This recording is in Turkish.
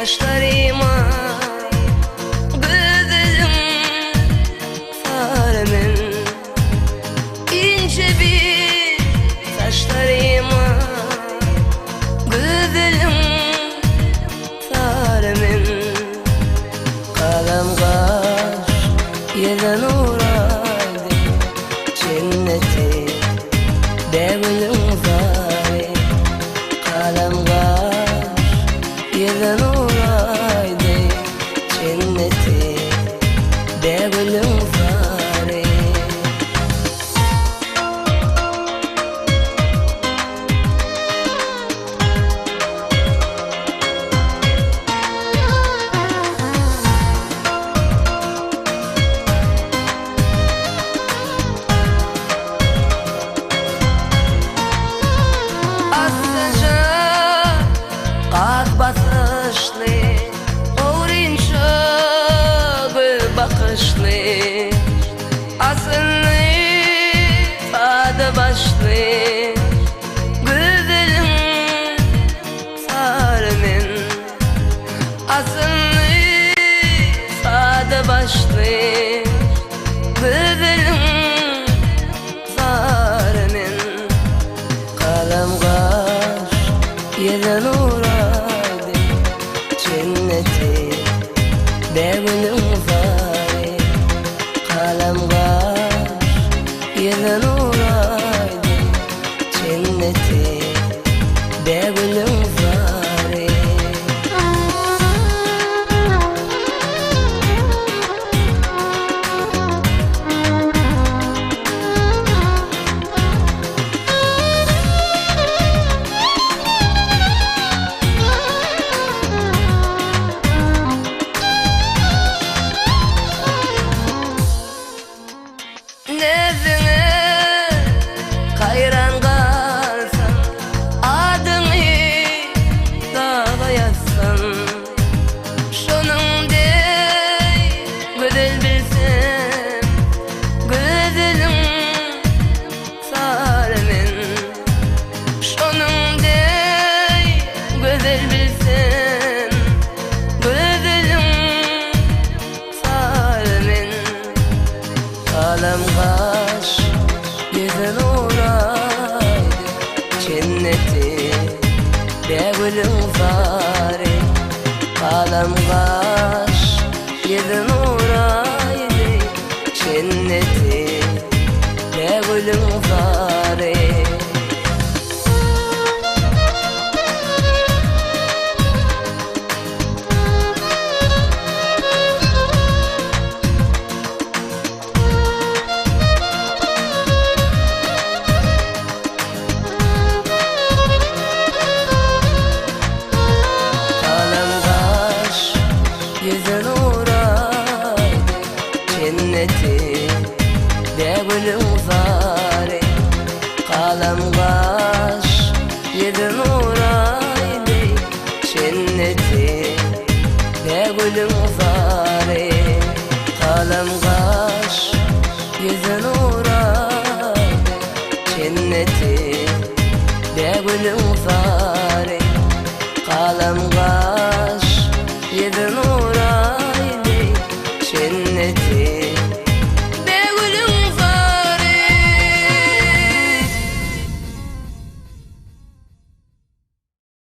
saçlarıma güzelim sarımın ince bir saçlarıma güzelim sarımın kalem kaş yerden uğraydı cenneti devlim fare kalem kaş yerden uğraydı cenneti devlim fare basışlı, orinço bir bakışlı, asıllı, fada başlı, güzelim sarımın, asıllı, fada başlı, güzelim sarımın, kalem kaş yerden uğraydı cenneti devlim fare kalem kaş yerden uğraydı cenneti devlim fare Nezine hayran kalsam adını dağa yazsam şunun dey güzel bilsem güzelim sarımın şunun dey güzel bilsem güzelim sarımın kalem kaş yerden uğraydı cenneti devlim fare kalem kaş yerden uğraydı cenneti devlim fare yüzün uğraydı cenneti devlim fare kalem kaş yüzün uğraydı cenneti devlim fare kalem kaş yüzün